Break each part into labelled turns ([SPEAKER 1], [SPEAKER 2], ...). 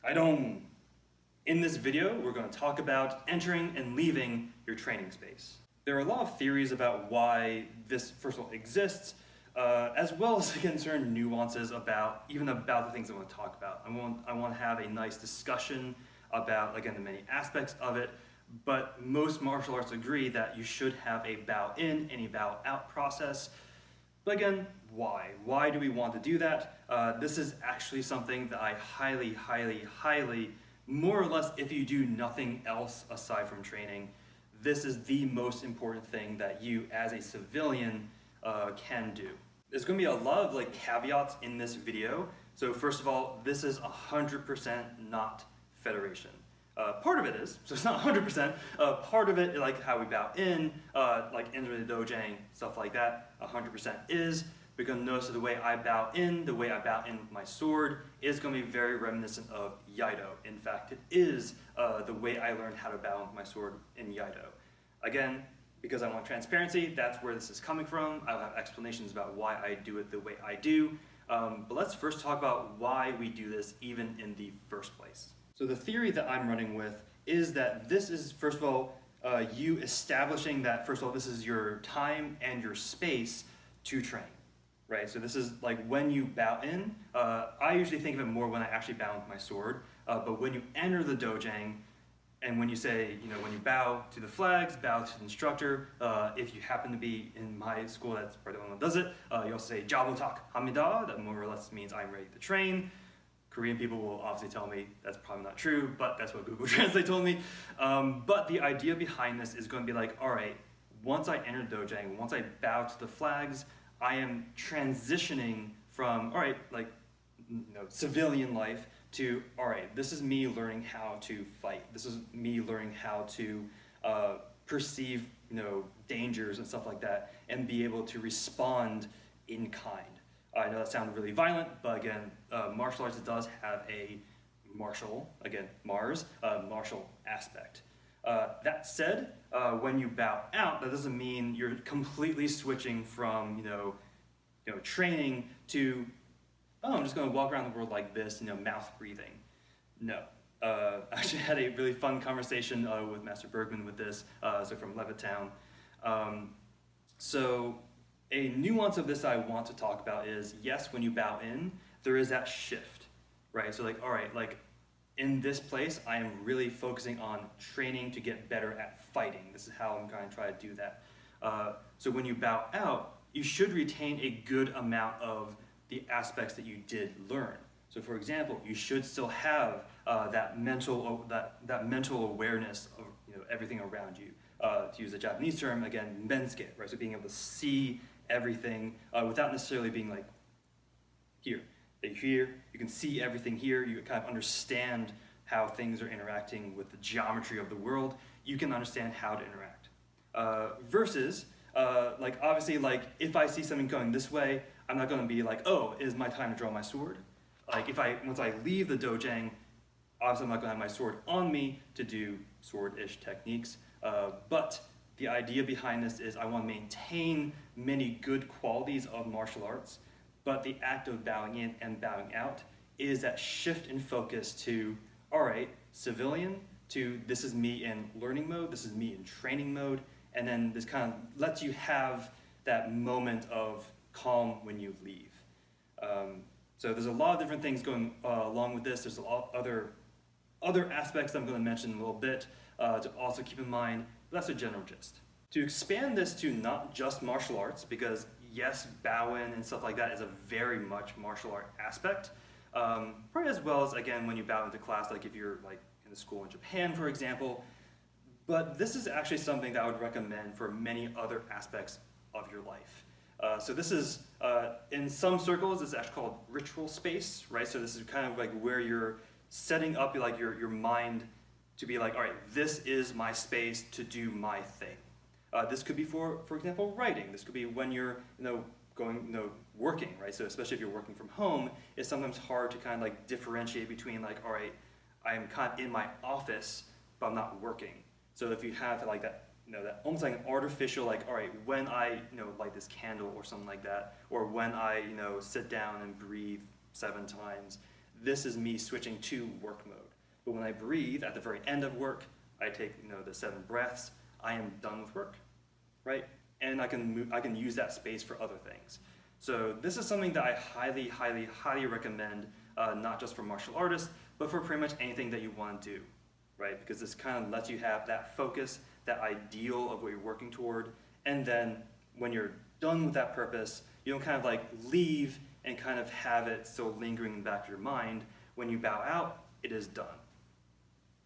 [SPEAKER 1] Haidong! In this video, we're going to talk about entering and leaving your training space. There are a lot of theories about why this, first of all, exists, as well as again certain nuances about the things I want to talk about. I want to have a nice discussion about, again, the many aspects of it, but most martial arts agree that you should have a bow in and a bow out process. But again, why? Why do we want to do that? This is actually something that I highly, more or less, if you do nothing else aside from training, this is the most important thing that you as a civilian can do. There's going to be a lot of caveats in this video. So first of all, this is 100% not Federation. Part of it is, so it's not 100%, part of it, like how we bow in, like enter the dojang, stuff like that, 100% is. We're going to notice that the way I bow in, the way I bow in with my sword, is going to be very reminiscent of Iaido. In fact, it is the way I learned how to bow with my sword in Iaido. Again, because I want transparency, that's where this is coming from. I'll have explanations about why I do it the way I do. But let's first talk about why we do this even in the first place. So the theory that I'm running with is that this is, first of all, you establishing that, first of all, this is your time and your space to train, right? So this is like when you bow in, I usually think of it more when I actually bow with my sword, but when you enter the dojang, and when you say, when you bow to the flags, bow to the instructor, if you happen to be in my school, that's probably the one that does it, you also say, Jabotak Hamida, that more or less means I'm ready to train. Korean people will obviously tell me that's probably not true, but that's what Google Translate told me. But the idea behind this is going to be like, all right, once I enter dojang, once I bow to the flags, I am transitioning from, all right, civilian life to, all right, this is me learning how to fight. This is me learning how to perceive, dangers and stuff like that, and be able to respond in kind. I know that sounds really violent, but again, martial arts does have a martial, again, Mars, martial aspect. That said, when you bow out, that doesn't mean you're completely switching from, training to, oh, I'm just going to walk around the world like this, mouth breathing. No. I actually had a really fun conversation with Master Bergman with this, so from Levittown. So a nuance of this I want to talk about is, yes, when you bow in, there is that shift, right? So all right, in this place, I am really focusing on training to get better at fighting. This is how I'm going to try to do that. So when you bow out, you should retain a good amount of the aspects that you did learn. So for example, you should still have that mental awareness of everything around you. To use a Japanese term, again, mensuke, right? So being able to see everything without necessarily being like here. Here, you can see everything here. You kind of understand how things are interacting with the geometry of the world. You can understand how to interact. Versus, obviously, if I see something going this way, I'm not going to be like, oh, it is my time to draw my sword. Once I leave the dojang, obviously I'm not going to have my sword on me to do sword-ish techniques. But the idea behind this is I want to maintain many good qualities of martial arts, but the act of bowing in and bowing out is that shift in focus to, all right, civilian, to this is me in learning mode, this is me in training mode, and then this kind of lets you have that moment of calm when you leave. So there's a lot of different things going along with this. There's a lot of other aspects that I'm going to mention in a little bit to also keep in mind, but that's a general gist. To expand this to not just martial arts, because yes, bow-in and stuff like that is a very much martial art aspect, probably as well as, again, when you bow into class, like if you're in the school in Japan, for example. But this is actually something that I would recommend for many other aspects of your life. So this is, in some circles, it's actually called ritual space, right? So this is kind of where you're setting up your mind to be like, all right, this is my space to do my thing. This could be for example, writing. This could be when you're, working, right? So especially if you're working from home, it's sometimes hard to kind of differentiate between all right, I'm kind of in my office, but I'm not working. So if you have that, that almost like an artificial, all right, when I, light this candle or something like that, or when I, sit down and breathe 7 times, this is me switching to work mode. But when I breathe at the very end of work, I take the 7 breaths, I am done with work, right? And I can use that space for other things. So this is something that I highly, highly, highly recommend, not just for martial artists, but for pretty much anything that you want to do, right? Because this kind of lets you have that focus, that ideal of what you're working toward, and then when you're done with that purpose, you don't kind of like leave and kind of have it still lingering in the back of your mind. When you bow out, it is done.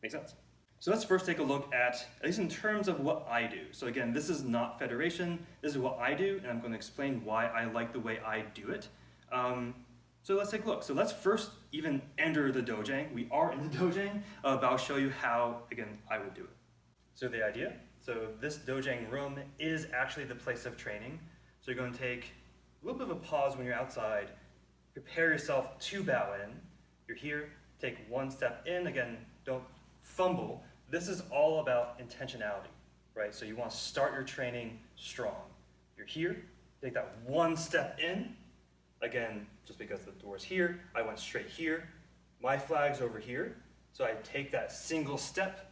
[SPEAKER 1] Make sense? So let's first take a look at least in terms of what I do. So again, this is not Federation, this is what I do, and I'm going to explain why I like the way I do it. So let's take a look. So let's first even enter the dojang. We are in the dojang, but I'll show you how, again, I would do it. So the idea, so this dojang room is actually the place of training. So you're going to take a little bit of a pause when you're outside, prepare yourself to bow in. You're here, take one step in, again, don't fumble. This is all about intentionality, right? So you want to start your training strong. You're here, take that one step in. Again, just because the door's here, I went straight here. My flag's over here. So I take that single step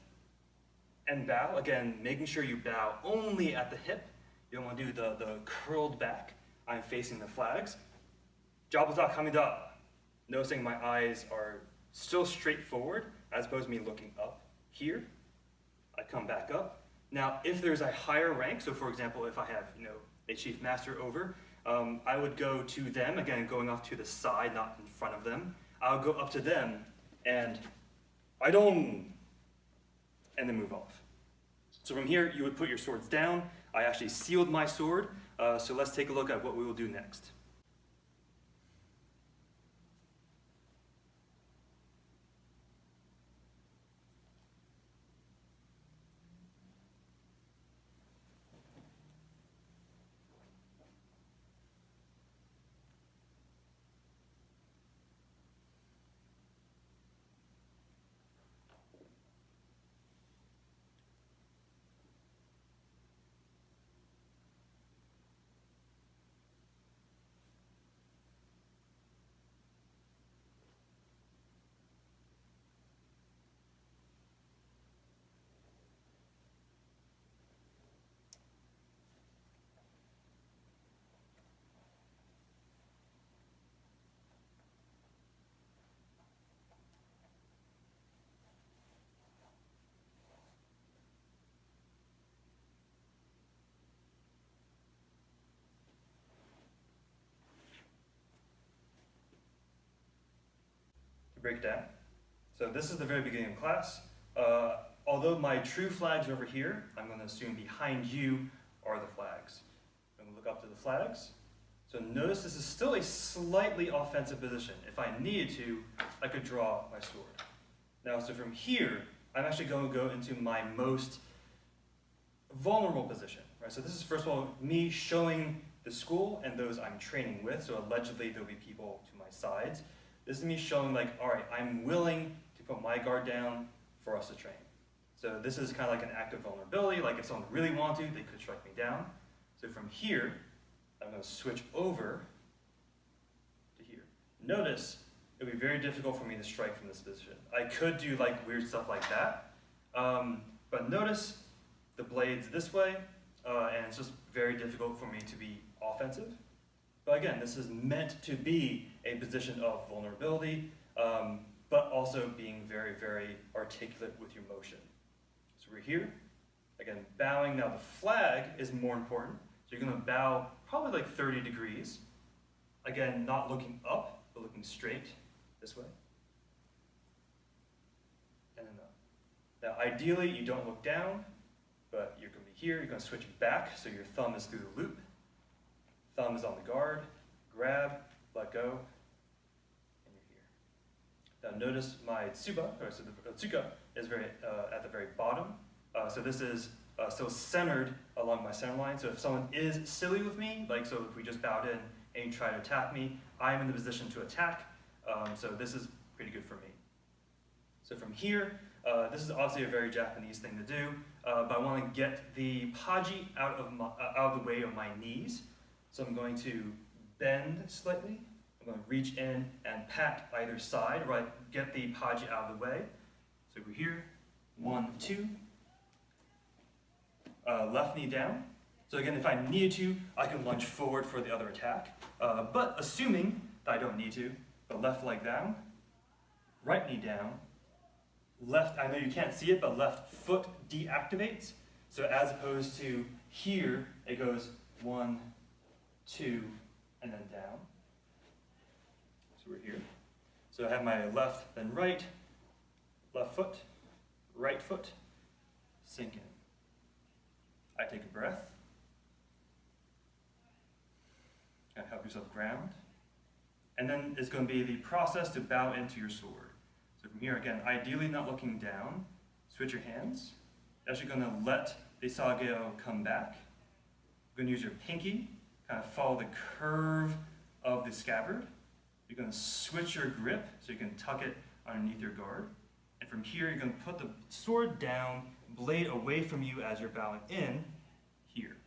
[SPEAKER 1] and bow. Again, making sure you bow only at the hip. You don't want to do the curled back. I'm facing the flags. Jabata kamida. Noticing my eyes are still straight forward as opposed to me looking up here. I come back up. Now, if there's a higher rank, so for example, if I have a chief master over, I would go to them, again, going off to the side, not in front of them. I'll go up to them and I don't, and then move off. So from here, you would put your swords down. I actually sealed my sword, so let's take a look at what we will do next. To break it down. So this is the very beginning of class. Although my true flags are over here, I'm going to assume behind you are the flags. I'm going to look up to the flags. So notice this is still a slightly offensive position. If I needed to, I could draw my sword. Now, so from here, I'm actually going to go into my most vulnerable position. Right? So this is, first of all, me showing the school and those I'm training with. So allegedly, there'll be people to my sides. This is me showing like, all right, I'm willing to put my guard down for us to train. So this is kind of like an act of vulnerability. Like if someone really wanted to, they could strike me down. So from here, I'm going to switch over to here. Notice it would be very difficult for me to strike from this position. I could do like weird stuff like that, but notice the blade's this way, and it's just very difficult for me to be offensive. But again, this is meant to be a position of vulnerability, but also being very, very articulate with your motion. So we're here, again, bowing. Now the flag is more important. So you're going to bow probably like 30 degrees. Again, not looking up, but looking straight this way. And then up. Now ideally, you don't look down, but you're going to be here. You're going to switch back, so your thumb is through the loop. Thumb is on the guard, grab, let go, and you're here. Now notice my tsuba, or so the tsuka is at the very bottom. So this is still centered along my center line. So if someone is silly with me, like so if we just bowed in and you try to attack me, I am in the position to attack. So this is pretty good for me. So from here, this is obviously a very Japanese thing to do, but I want to get the paji out of the way of my knees. So I'm going to bend slightly. I'm I'm going to reach in and pat either side, right? Get the paji out of the way. So we're here, 1, 2. Left knee down. So again, if I needed to, I can lunge forward for the other attack. But assuming that I don't need to, the left leg down, right knee down, left, I know you can't see it, but left foot deactivates. So as opposed to here, it goes 1, 2, and then down. So we're here. So I have my left, then right, left foot, right foot, sink in. I take a breath. Help yourself ground. And then it's going to be the process to bow into your sword. So from here, again, ideally not looking down, switch your hands. You're actually going to let the sageo come back. You're going to use your pinky, kind of follow the curve of the scabbard. You're going to switch your grip so you can tuck it underneath your guard. And from here, you're going to put the sword down, blade away from you as you're bowing in, here.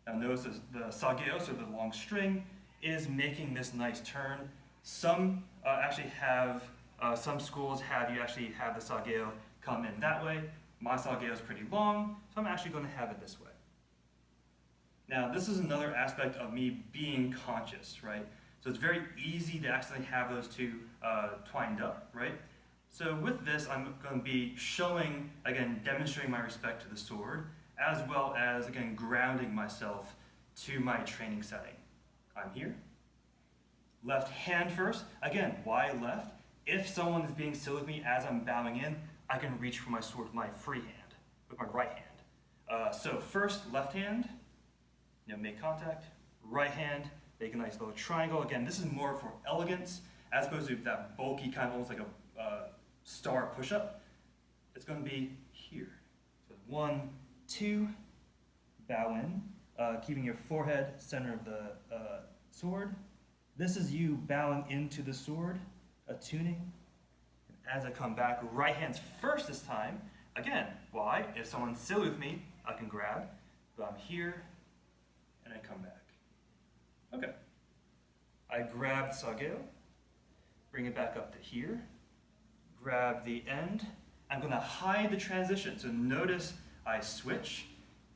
[SPEAKER 1] Now notice the sageo, so the long string, is making this nice turn. Some actually have, some schools have you actually have the sageo come in that way. My sageo is pretty long, so I'm actually going to have it this way. Now this is another aspect of me being conscious, right? So it's very easy to accidentally have those two twined up, right? So with this, I'm going to be showing, again, demonstrating my respect to the sword, as well as, again, grounding myself to my training setting. I'm here. Left hand first. Again, why left? If someone is being silly with me as I'm bowing in, I can reach for my sword with my free hand, with my right hand. So first, left hand, make contact. Right hand, make a nice little triangle. Again, this is more for elegance, as opposed to that bulky kind of almost like a star push-up. It's going to be here. So 1, 2, bow in, keeping your forehead center of the sword. This is you bowing into the sword, attuning. And as I come back, right hand's first this time. Again, why? If someone's silly with me, I can grab. But I'm here, and I come back. Okay. I grab sageo, bring it back up to here, grab the end. I'm going to hide the transition. So notice I switch,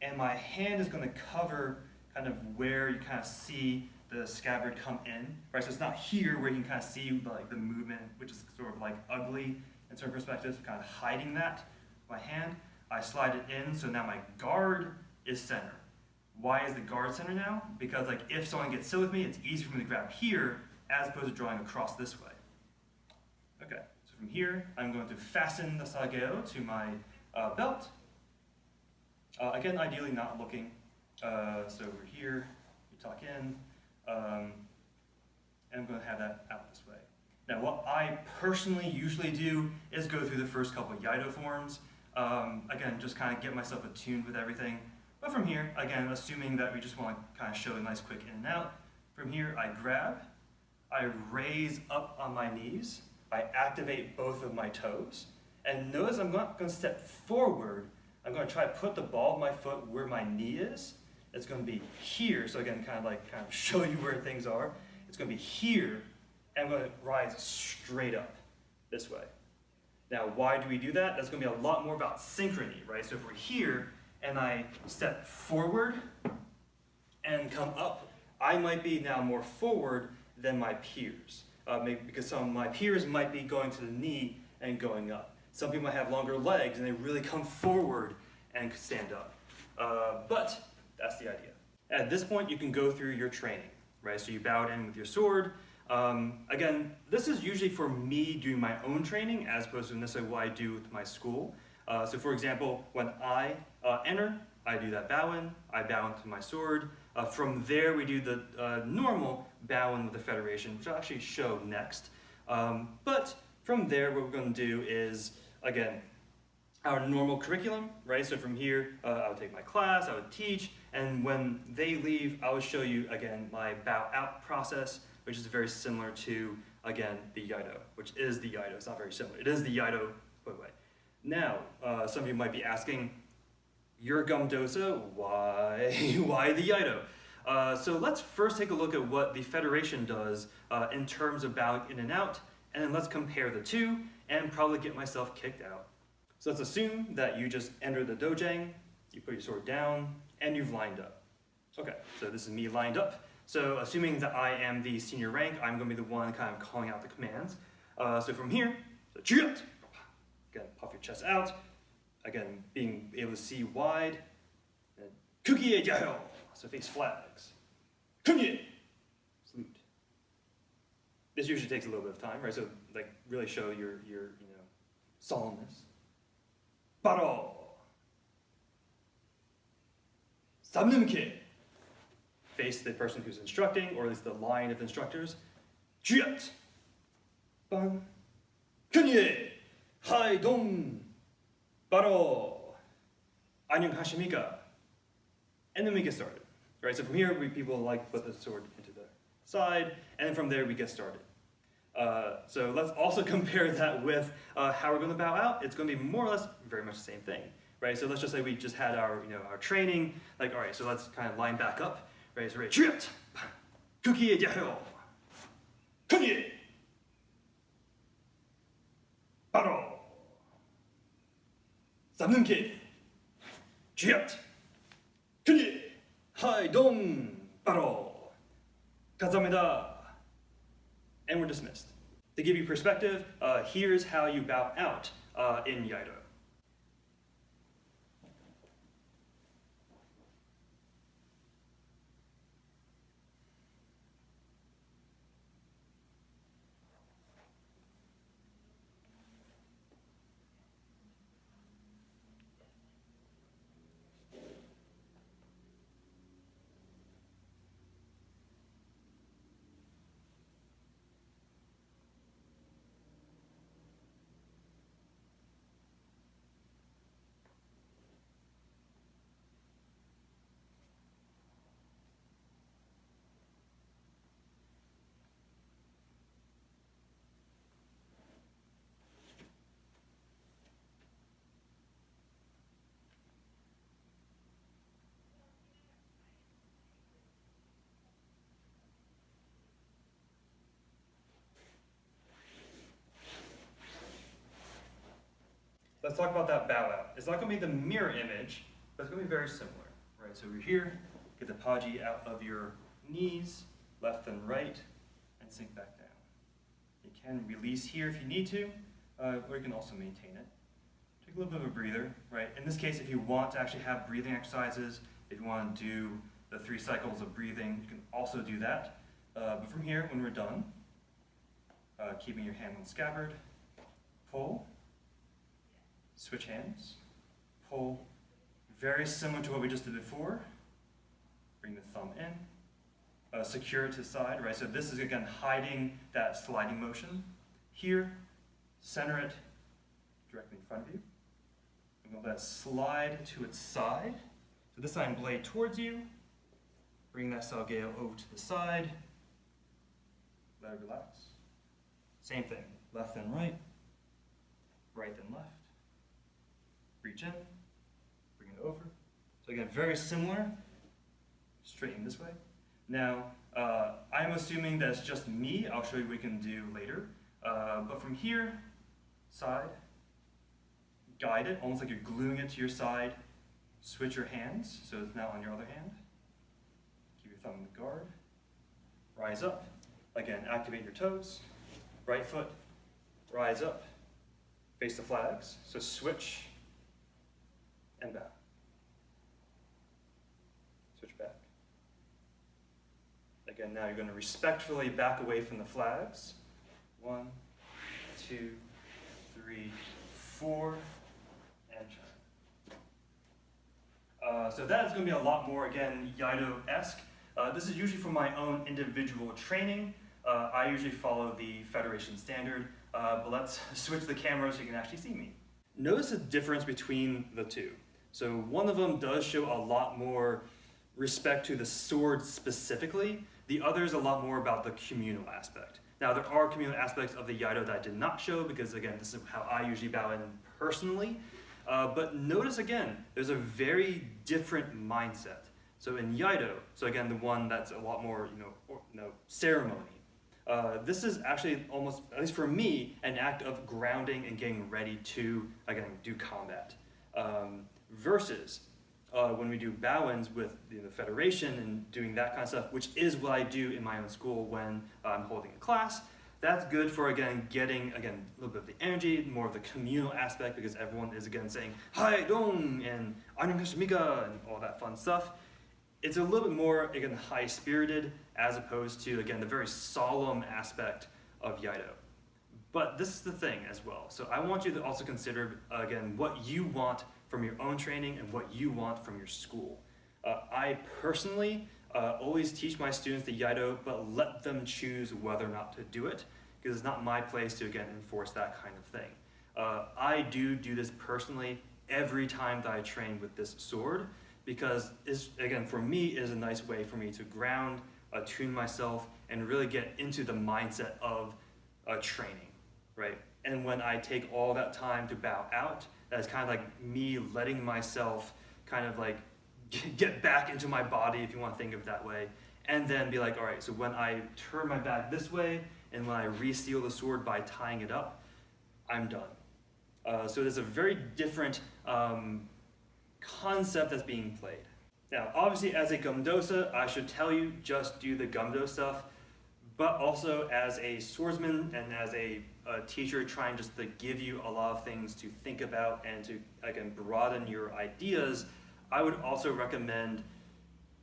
[SPEAKER 1] and my hand is going to cover kind of where you kind of see the scabbard come in, right? So it's not here where you can kind of see like the movement, which is sort of like ugly in certain perspectives, kind of hiding that with my hand. I slide it in, so now my guard is center. Why is the guard center now? Because like if someone gets silly with me, it's easier for me to grab here as opposed to drawing across this way. Okay, so from here, I'm going to fasten the sageo to my belt. Again, ideally not looking. So we're here, we tuck in, and I'm going to have that out this way. Now, what I personally usually do is go through the first couple of Yaido forms. Again, just kind of get myself attuned with everything. But from here, again, assuming that we just want to kind of show a nice quick in and out, from here I grab, I raise up on my knees, I activate both of my toes, and notice I'm not going to step forward. I'm going to try to put the ball of my foot where my knee is. It's going to be here, so again, kind of show you where things are. It's going to be here, and I'm going to rise straight up this way. Now, why do we do that? That's going to be a lot more about synchrony, right? So if we're here, and I step forward and come up, I might be now more forward than my peers. Maybe because some of my peers might be going to the knee and going up. Some people might have longer legs and they really come forward and stand up. But that's the idea. At this point, you can go through your training, right? So you bowed in with your sword. Again, this is usually for me doing my own training as opposed to necessarily what I do with my school. So for example, when I enter, I do that bow in, I bow into my sword. From there, we do the normal bow in with the Federation, which I'll actually show next. But from there, what we're going to do is, again, our normal curriculum, right? So from here, I would take my class, I would teach, and when they leave, I would show you, again, my bow out process, which is very similar to, again, the Yaido, which is the Yaido. It's not very similar. It is the Yaido, by the way. Now, some of you might be asking, you're Gumdosa, why the Yaido? So let's first take a look at what the Federation does in terms of bowing in and out, and then let's compare the two and probably get myself kicked out. So let's assume that you just enter the dojang, you put your sword down, and you've lined up. Okay, so this is me lined up. So assuming that I am the senior rank, I'm going to be the one kind of calling out the commands. So from here, again, puff your chest out. Again, being able to see wide. Kukie Yahyo, so face flags. Kunye, salute. This usually takes a little bit of time, right? So like really show your solemnness. Baro. Samnumke. Face the person who's instructing, or at least the line of instructors. Jiat. Ban. Kunye. Haidong. Baro. Anyong hashimika. And then we get started. Right? So from here, people like put the sword into the side, and then from there we get started. So let's also compare that with how we're going to bow out. It's going to be more or less very much the same thing, right? So let's just say we just had our training. Like, all right, so let's kind of line back up, right? So tripped, cookie yahyo, kunye, baro, samnunke, tripped, kunye, haidong, baro, kazameda. And we're dismissed. To give you perspective, here's how you bow out in Yaido. Let's talk about that bow out. It's not going to be the mirror image, but it's going to be very similar, right? So we're here, get the paji out of your knees, left and right, and sink back down. You can release here if you need to, or you can also maintain it. Take a little bit of a breather, right? In this case, if you want to actually have breathing exercises, if you want to do the 3 cycles of breathing, you can also do that. But from here, when we're done, keeping your hand on the scabbard, pull, switch hands, pull, very similar to what we just did before. Bring the thumb in, secure it to the side, right? So this is again hiding that sliding motion. Here, center it directly in front of you. I'm going to let it slide to its side. So this time, blade towards you. Bring that salgeo over to the side. Let it relax. Same thing, left and right, right then left. Reach in, bring it over. So again, very similar, straighten this way. Now, I'm assuming that's just me. I'll show you what we can do later. But from here, side, guide it, almost like you're gluing it to your side. Switch your hands, so it's now on your other hand. Keep your thumb in the guard. Rise up. Again, activate your toes. Right foot, rise up. Face the flags, so switch. And back. Switch back. Again, now you're going to respectfully back away from the flags. 1, 2, 3, 4, and turn. So that is going to be a lot more, again, Yaido-esque. This is usually for my own individual training. I usually follow the Federation standard, but let's switch the camera so you can actually see me. Notice the difference between the two. So one of them does show a lot more respect to the sword specifically. The other is a lot more about the communal aspect. Now there are communal aspects of the Yaido that I did not show because again, this is how I usually bow in personally. But notice again, there's a very different mindset. So in Yaido, so again, the one that's a lot more, ceremony. This is actually almost, at least for me, an act of grounding and getting ready to, again, do combat. Versus when we do Bowens with the Federation and doing that kind of stuff, which is what I do in my own school when I'm holding a class. That's good for, again, getting, again, a little bit of the energy, more of the communal aspect, because everyone is, again, saying, Haidong, and Annyeonghasimika, and all that fun stuff. It's a little bit more, again, high-spirited, as opposed to, again, the very solemn aspect of Yaido. But this is the thing as well. So I want you to also consider, again, what you want from your own training and what you want from your school. I personally always teach my students the Yaido, but let them choose whether or not to do it, because it's not my place to, again, enforce that kind of thing. I do this personally every time that I train with this sword, because it's, again, for me, is a nice way for me to ground, tune myself, and really get into the mindset of training, right? And when I take all that time to bow out, that's kind of like me letting myself kind of like get back into my body, if you want to think of it that way, and then be like, all right, so when I turn my back this way, and when I reseal the sword by tying it up, I'm done. So there's a very different concept that's being played. Now, obviously, as a Gumdosa, I should tell you, just do the Gumdo stuff, but also as a swordsman and as a teacher trying just to give you a lot of things to think about and to, again, broaden your ideas, I would also recommend,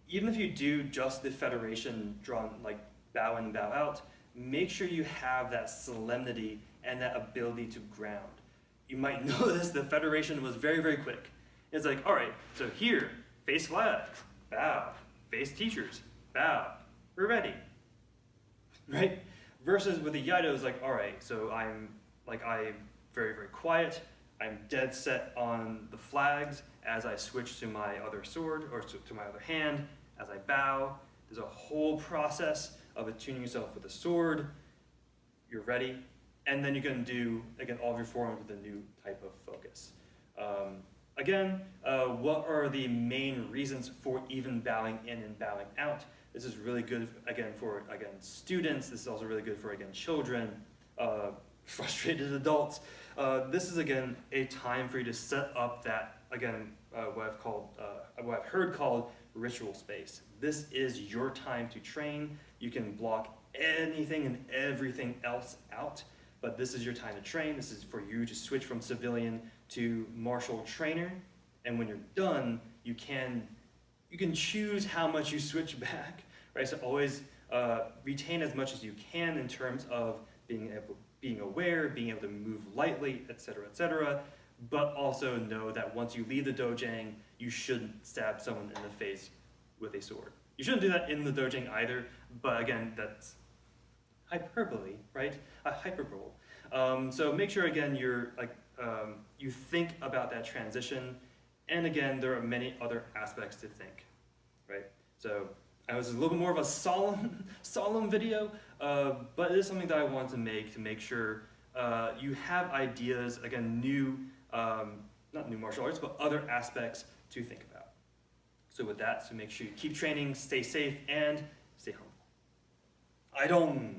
[SPEAKER 1] even if you do just the Federation drawn, like bow in and bow out, make sure you have that solemnity and that ability to ground. You might notice the Federation was very, very quick. It's like, all right, so here, face flag, bow, face teachers, bow, we're ready, right? Versus with the Yaido, it's like, all right, so I'm very, very quiet. I'm dead set on the flags as I switch to my other sword, or to my other hand, as I bow. There's a whole process of attuning yourself with the sword. You're ready. And then you can do, again, all of your forms with a new type of focus. What are the main reasons for even bowing in and bowing out? This is really good, again, for, students. This is also really good for, children, frustrated adults. This is, again, a time for you to set up that, what I've heard called ritual space. This is your time to train. You can block anything and everything else out, but this is your time to train. This is for you to switch from civilian to martial trainer, and when you're done, you can choose how much you switch back, right? So always retain as much as you can in terms of being aware, being able to move lightly, etc., but also know that once you leave the dojang, you shouldn't stab someone in the face with a sword. You shouldn't do that in the dojang either, but again, that's hyperbole, right? A hyperbole. So make sure, again, you think about that transition, and again, there are many other aspects to think, right? So I was a little bit more of a solemn video, but it is something that I wanted to make sure you have ideas, again, not new martial arts, but other aspects to think about. So with that, so make sure you keep training, stay safe, and stay humble. Haidong!